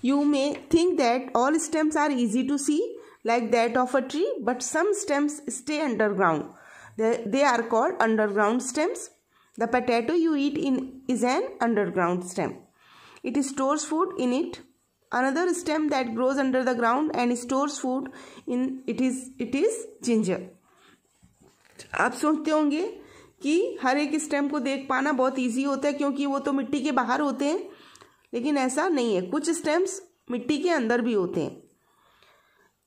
You may think that all stems are easy to see, like that of a tree, but some stems stay underground. They are called underground stems. The potato you eat is an underground stem. It stores food in it. Another stem that grows under the ground and stores food in it is ginger. आप सोचते होंगे कि हर एक stem को देख पाना बहुत easy होता है क्योंकि वो तो मिट्टी के बाहर होते हैं, लेकिन ऐसा नहीं है. कुछ स्टेम्स मिट्टी के अंदर भी होते हैं.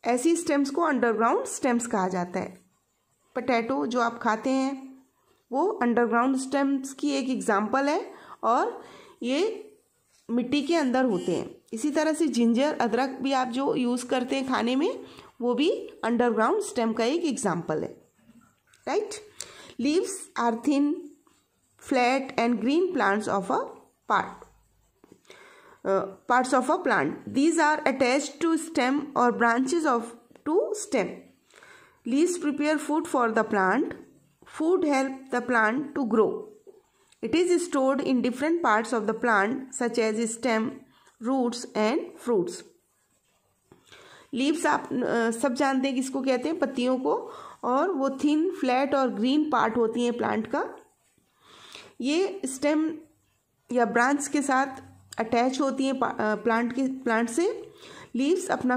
ऐसी स्टेम्स को अंडरग्राउंड स्टेम्स कहा जाता है. पोटैटो जो आप खाते हैं वो अंडरग्राउंड स्टेम्स की एक एग्जांपल है और ये मिट्टी के अंदर होते हैं. इसी तरह से जिंजर, अदरक भी आप जो यूज़ करते हैं खाने में, वो भी अंडरग्राउंड स्टेम का एक एग्जांपल है. Right. Leaves are thin, flat and green plants of a parts of a plant. These are attached to stem or branches to stem. Leaves prepare food for the plant. Food helps the plant to grow. It is stored in different parts of the plant such as stem, roots and fruits. Leaves आप सब जानते हैं किसको कहते हैं, पत्तियों को, और वो थिन, फ्लैट और ग्रीन पार्ट होती हैं प्लांट का. ये स्टेम या ब्रांच के साथ अटैच होती हैं प्लांट से. लीव्स अपना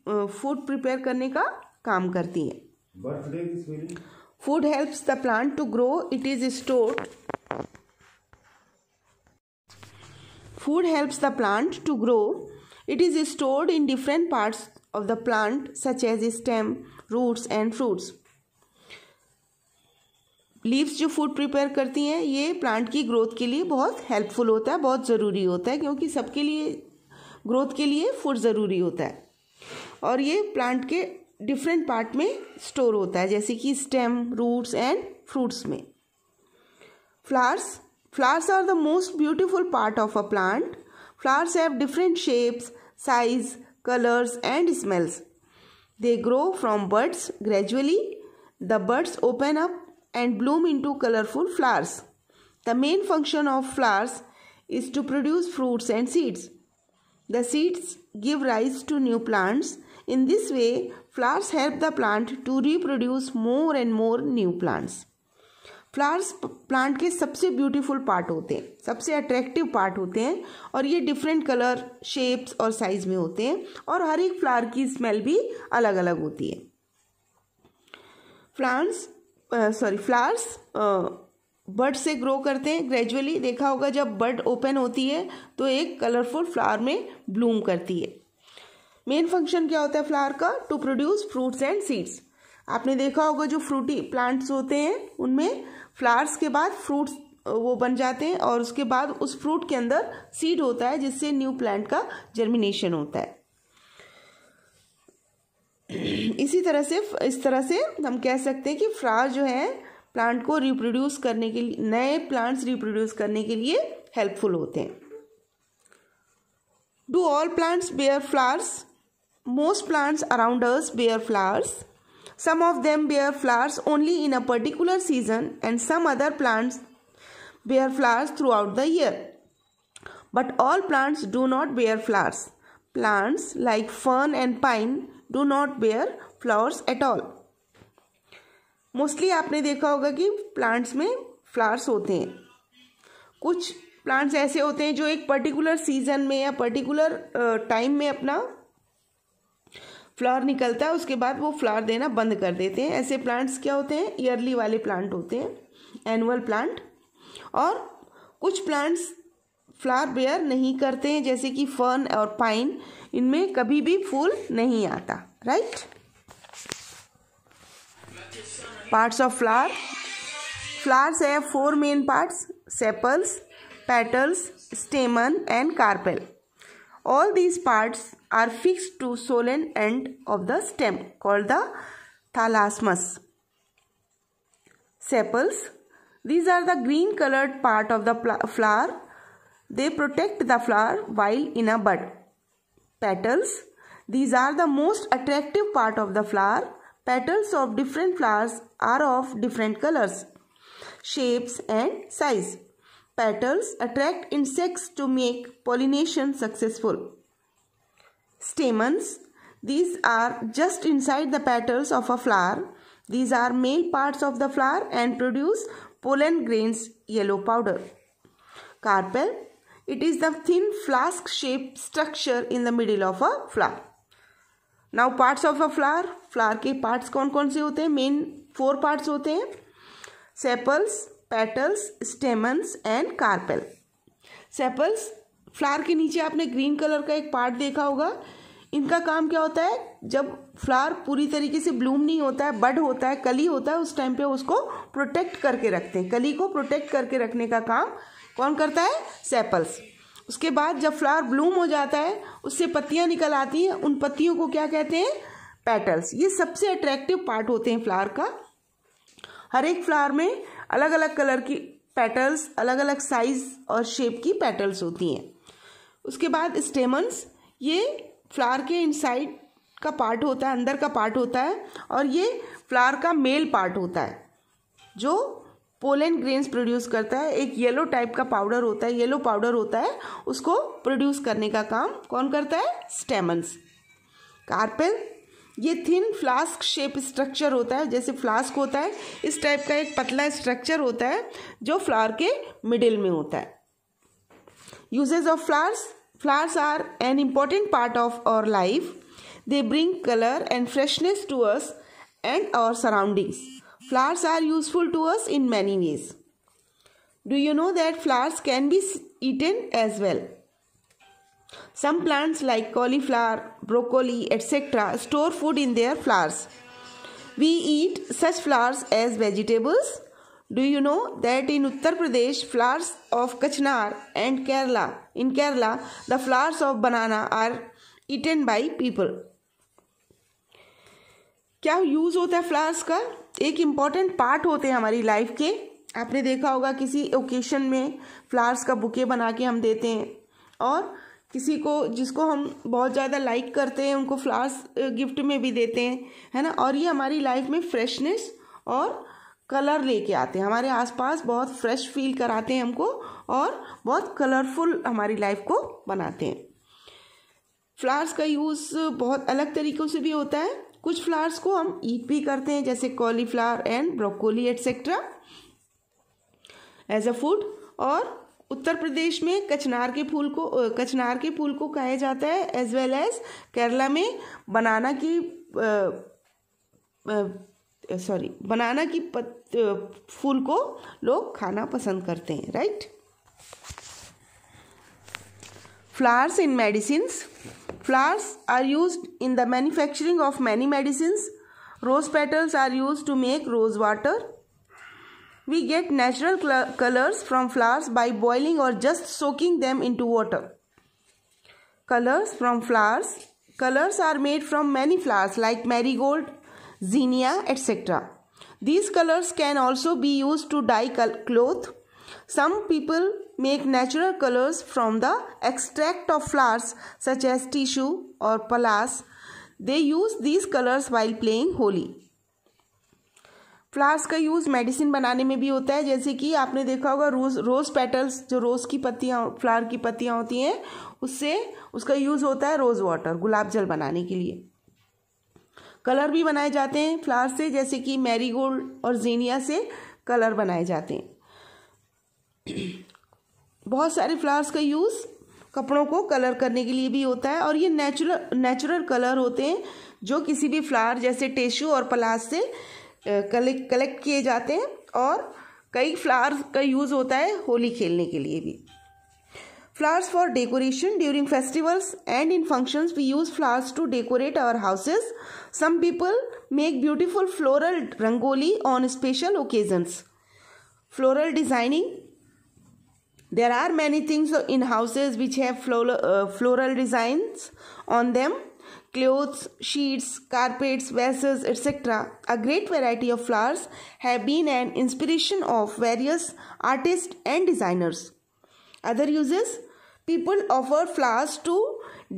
फूड प्रिपेयर करने का काम करती हैं. Food helps the plant to grow. It is stored. Food helps the plant to grow. It is stored in different parts of the plant such as stem, roots and fruits. Leaves जो food prepare करती हैं ये plant की growth के लिए बहुत helpful होता है, बहुत ज़रूरी होता है, क्योंकि सबके लिए ग्रोथ के लिए फूड ज़रूरी होता है. और ये प्लांट के डिफरेंट पार्ट में स्टोर होता है, जैसे कि स्टेम, रूट्स एंड फ्रूट्स में. Flowers are the most beautiful part of a plant. Flowers have different shapes, size, colours and smells. They grow from buds. Gradually the buds open up and bloom into colorful flowers. The main function of flowers is to produce fruits and seeds. The seeds give rise to new plants. In this way, flowers help the plant to reproduce more and more new plants. Flowers plant के सबसे beautiful part होते हैं, सबसे attractive part होते हैं, और ये different colour, shapes और साइज में होते हैं, और हर एक फ्लावर की स्मेल भी अलग अलग होती है. फ्लावर्स बड से ग्रो करते हैं. ग्रेजुअली देखा होगा जब बड ओपन होती है तो एक कलरफुल फ्लावर में ब्लूम करती है. मेन फंक्शन क्या होता है फ्लावर का? To produce fruits and seeds. आपने देखा होगा जो फ्रूटी प्लांट्स होते हैं उनमें फ्लावर्स के बाद फ्रूट्स वो बन जाते हैं और उसके बाद उस फ्रूट के अंदर सीड होता है जिससे न्यू प्लांट का जर्मिनेशन होता है. इस तरह से हम कह सकते हैं कि फ्लावर जो है प्लांट को रिप्रोड्यूस करने के लिए, नए प्लांट्स रिप्रोड्यूस करने के लिए हेल्पफुल होते हैं. Do all plants bear flowers? Most plants around us bear flowers. Some of them bear flowers only in a particular season and some other plants bear flowers throughout the year. But all plants do not bear flowers. Plants like fern and pine do not bear flowers at all. Mostly आपने देखा होगा कि plants में flowers होते हैं. कुछ plants ऐसे होते हैं जो एक पर्टिकुलर सीजन में या पर्टिकुलर टाइम में अपना फ्लावर निकलता है, उसके बाद वो फ्लावर देना बंद कर देते हैं. ऐसे प्लांट्स क्या होते हैं? ईयरली वाले प्लांट होते हैं, एनुअल प्लांट. और कुछ प्लांट्स फ्लावर बेयर नहीं करते हैं, जैसे कि फर्न और पाइन. इनमें कभी भी फूल नहीं आता. Right. Parts of flower. Flowers have 4 main parts: sepals, petals, स्टेमन and carpel. All these parts are fixed to solen end of the stem called the thalamus. Sepals. These are the green colored part of the flower. They protect the flower while in a bud. Petals. These are the most attractive part of the flower. Petals of different flowers are of different colors, shapes and size. Petals attract insects to make pollination successful. Stamens. These are just inside the petals of a flower. These are male parts of the flower and produce pollen grains, yellow powder. Carpel. It is the thin flask-shaped structure in the middle of a flower. Now parts of a flower. Flower के parts कौन कौन से होते हैं? Main 4 parts होते हैं. Sepals, petals, stamens and carpel. Sepals, flower के नीचे आपने ग्रीन कलर का एक पार्ट देखा होगा. इनका काम क्या होता है? जब फ्लावर पूरी तरीके से ब्लूम नहीं होता है, बड होता है, कली होता है, उस टाइम पे उसको प्रोटेक्ट करके रखते हैं. कली को प्रोटेक्ट करके रखने का काम कौन करता है? सेपल्स. उसके बाद जब फ्लावर ब्लूम हो जाता है, उससे पत्तियां निकल आती हैं. उन पत्तियों को क्या कहते हैं? पेटल्स. ये सबसे अट्रैक्टिव पार्ट होते हैं फ्लावर का. हर एक फ्लावर में अलग अलग कलर की पेटल्स, अलग अलग साइज और शेप की पेटल्स होती हैं. उसके बाद स्टेमन्स. ये फ्लावर के इनसाइड का पार्ट होता है, अंदर का पार्ट होता है, और ये फ्लावर का मेल पार्ट होता है जो पोलन ग्रेन्स प्रोड्यूस करता है. एक येलो टाइप का पाउडर होता है, येलो पाउडर होता है, उसको प्रोड्यूस करने का काम कौन करता है? स्टेमन्स. कार्पेल. ये थिन फ्लास्क शेप स्ट्रक्चर होता है, जैसे फ्लास्क होता है इस टाइप का एक पतला स्ट्रक्चर होता है जो फ्लावर के मिडिल में होता है. Uses of flowers. Flowers are an important part of our life. They bring color and freshness to us and our surroundings. Flowers are useful to us in many ways. Do you know that flowers can be eaten as well? Some plants like cauliflower, broccoli, etc. store food in their flowers. We eat such flowers as vegetables. Do you know that in Uttar Pradesh, flowers of Kachnar and Kerala, in Kerala, the flowers of banana are eaten by people. क्या use होता है flowers का? एक important part होते हैं हमारी life के. आपने देखा होगा किसी ओकेशन में फ्लावर्स का बुके बना के हम देते हैं, और किसी को जिसको हम बहुत ज़्यादा लाइक करते हैं उनको फ्लावर्स गिफ्ट में भी देते हैं, है ना. और ये हमारी लाइफ में फ्रेशनेस और कलर लेके आते हैं. हमारे आसपास बहुत फ्रेश फील कराते हैं हमको, और बहुत कलरफुल हमारी लाइफ को बनाते हैं. फ्लावर्स का यूज़ बहुत अलग तरीक़ों से भी होता है. कुछ फ्लावर्स को हम ईट भी करते हैं, जैसे cauliflower and broccoli etcetera as a food. और उत्तर प्रदेश में कचनार के फूल को खाया जाता है, एज वेल एज केरला में बनाना की फूल को लोग खाना पसंद करते हैं, right. Flowers in medicines. Flowers are used in the manufacturing of many medicines. Rose petals are used to make rose water. We get natural colors from flowers by boiling or just soaking them into water. Colors from flowers. Colors are made from many flowers like marigold, zinnia, etc. These colors can also be used to dye cloth. Some people make natural colors from the extract of flowers such as tissue or palas. They use these colors while playing Holi. Flowers का use medicine बनाने में भी होता है, जैसे कि आपने देखा होगा रोज़ पेटल्स, जो रोज़ की पत्तियाँ, फ्लावर की पत्तियाँ होती हैं, उसका यूज़ होता है रोज़ वाटर, गुलाब जल बनाने के लिए. कलर भी बनाए जाते हैं फ्लावर से, जैसे कि मैरीगोल्ड और जीनिया से कलर बनाए जाते हैं. बहुत सारे फ्लावर्स का यूज़ कपड़ों को कलर करने के लिए भी होता है, और ये नेचुरल कलर होते हैं जो किसी भी फ्लावर जैसे टिश्यू और पलास से कलेक्ट किए जाते हैं. और कई फ्लावर का यूज़ होता है होली खेलने के लिए भी. Flowers for decoration. During festivals and in functions we use flowers to decorate our houses. Some people make beautiful floral rangoli on special occasions. Floral designing. There are many things in houses which have floral designs on them. Clothes, sheets, carpets, vases, etc. A great variety of flowers have been an inspiration of various artists and designers. Other uses. People offer flowers to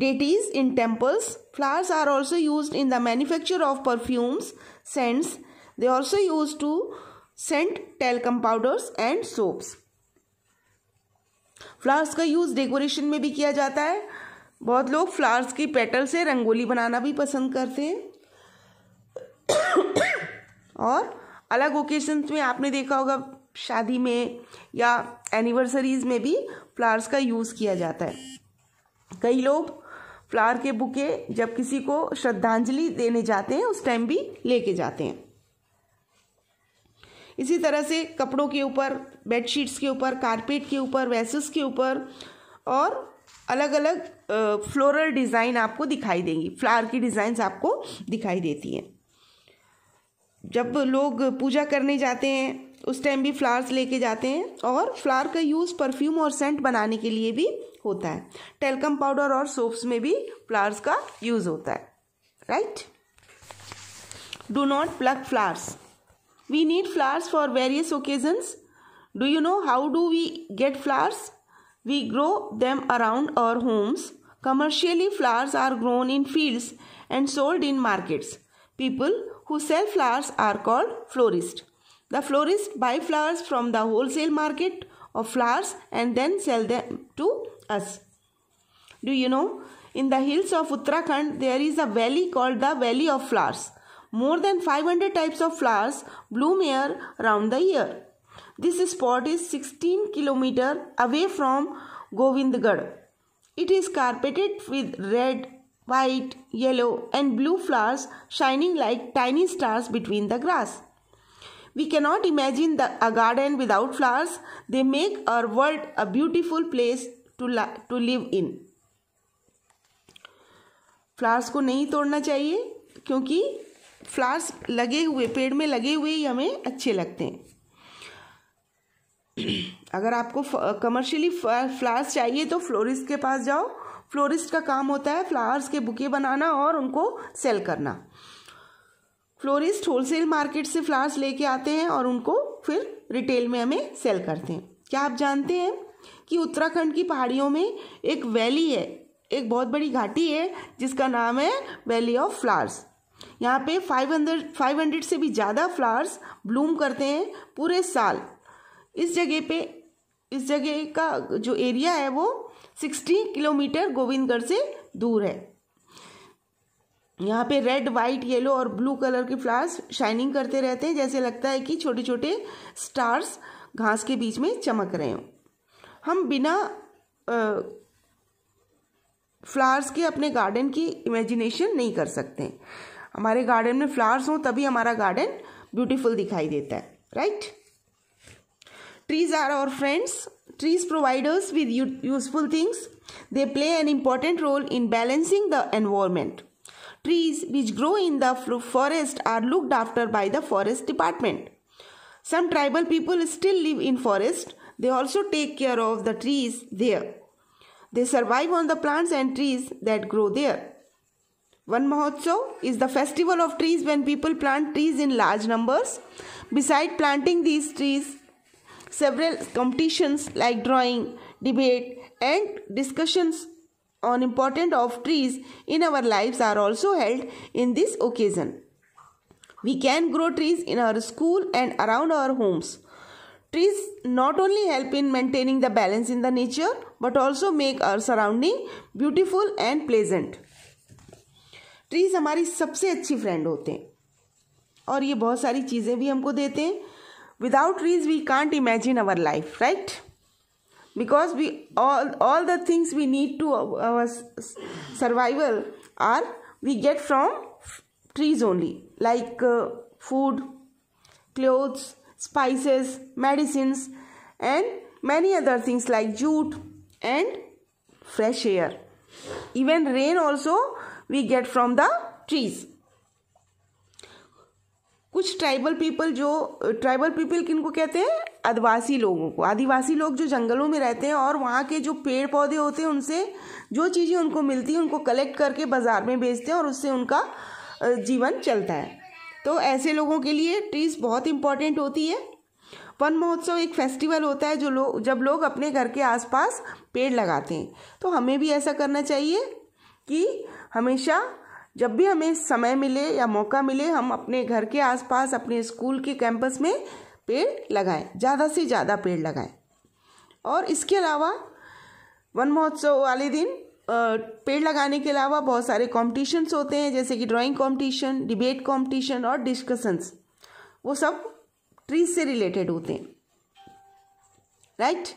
deities in temples. Flowers are also used in the manufacture of perfumes, scents. They are also used to scent talcum powders and soaps. Flowers का use decoration में भी किया जाता है. बहुत लोग flowers की petal से रंगोली बनाना भी पसंद करते हैं। और अलग ओकेजन्स में आपने देखा होगा, शादी में या एनिवर्सरीज में भी फ्लावर्स का यूज़ किया जाता है। कई लोग फ्लावर के बुके जब किसी को श्रद्धांजलि देने जाते हैं उस टाइम भी लेके जाते हैं। इसी तरह से कपड़ों के ऊपर, बेडशीट्स के ऊपर, कारपेट के ऊपर, वेसेस के ऊपर और अलग अलग फ्लोरल डिज़ाइन आपको दिखाई देंगी, फ्लावर की डिज़ाइंस आपको दिखाई देती हैं। जब लोग पूजा करने जाते हैं उस टाइम भी फ्लावर्स लेके जाते हैं। और फ्लावर का यूज़ परफ्यूम और सेंट बनाने के लिए भी होता है। टेल्कम पाउडर और सोप्स में भी फ्लावर्स का यूज़ होता है, right. Do not pluck flowers. We need flowers for various occasions. Do you know how do we get flowers? We grow them around our homes. Commercially, flowers are grown in fields and sold in markets. People who sell flowers are called florists. The florists buy flowers from the wholesale market of flowers and then sell them to us. Do you know, in the hills of Uttarakhand, there is a valley called the Valley of Flowers. More than 500 types of flowers bloom here around the year. This spot is 16 kilometers away from Govindgarh. It is carpeted with red, white, yellow and blue flowers shining like tiny stars between the grass. We cannot imagine a garden without flowers. They make our world a beautiful place to live in. Flowers को नहीं तोड़ना चाहिए क्योंकि flowers लगे हुए, पेड़ में लगे हुए ही हमें अच्छे लगते हैं। अगर आपको कमर्शियली फ्लावर्स चाहिए तो फ्लोरिस्ट के पास जाओ। फ्लोरिस्ट का काम होता है फ्लावर्स के बुके बनाना और उनको सेल करना। फ्लोरिस्ट होलसेल मार्केट से फ्लावर्स लेके आते हैं और उनको फिर रिटेल में हमें सेल करते हैं। क्या आप जानते हैं कि उत्तराखंड की पहाड़ियों में एक वैली है, एक बहुत बड़ी घाटी है जिसका नाम है वैली ऑफ फ्लावर्स। यहाँ पे 500 से भी ज़्यादा फ्लावर्स ब्लूम करते हैं पूरे साल। इस जगह का जो एरिया है वो 60 किलोमीटर गोविंदगढ़ से दूर है। यहाँ पे रेड, वाइट, येलो और ब्लू कलर के फ्लावर्स शाइनिंग करते रहते हैं, जैसे लगता है कि छोटे छोटे स्टार्स घास के बीच में चमक रहे हों। हम बिना फ्लावर्स के अपने गार्डन की इमेजिनेशन नहीं कर सकते। हमारे गार्डन में फ्लावर्स हों तभी हमारा गार्डन ब्यूटीफुल दिखाई देता है, right. Trees are our friends. Trees provide us with useful things. They play an important role in balancing the environment. Trees which grow in the forest are looked after by the forest department. Some tribal people still live in forest. They also take care of the trees there. They survive on the plants and trees that grow there. Van Mahotsav is the festival of trees when people plant trees in large numbers. Besides planting these trees, several competitions like drawing, debate and discussions on importance of trees in our lives are also held in this occasion. We can grow trees in our school and around our homes. Trees not only help in maintaining the balance in the nature but also make our surrounding beautiful and pleasant. Trees हमारी सबसे अच्छी friend होते हैं और ये बहुत सारी चीज़ें भी हमको देते हैं। Without trees, we can't imagine our life, right? Because all the things we need to our survival we get from trees only, like food, clothes, spices, medicines, and many other things like jute and fresh air. Even rain also we get from the trees. कुछ tribal people किनको कहते हैं? आदिवासी लोगों को। आदिवासी लोग जो जंगलों में रहते हैं और वहाँ के जो पेड़ पौधे होते हैं उनसे जो चीज़ें उनको मिलती हैं उनको कलेक्ट करके बाज़ार में बेचते हैं और उससे उनका जीवन चलता है। तो ऐसे लोगों के लिए ट्रीज़ बहुत इम्पॉर्टेंट होती है। वन महोत्सव एक फेस्टिवल होता है जब लोग अपने घर के आसपास पेड़ लगाते हैं। तो हमें भी ऐसा करना चाहिए कि हमेशा जब भी हमें समय मिले या मौका मिले हम अपने घर के आसपास, अपने स्कूल के कैंपस में पेड़ लगाएं, ज़्यादा से ज़्यादा पेड़ लगाएं। और इसके अलावा वन महोत्सव वाले दिन पेड़ लगाने के अलावा बहुत सारे कॉम्पिटिशन्स होते हैं, जैसे कि ड्राइंग कॉम्पिटिशन, डिबेट कॉम्पिटिशन और डिस्कशंस, वो सब ट्रीज से रिलेटेड होते हैं, राइट।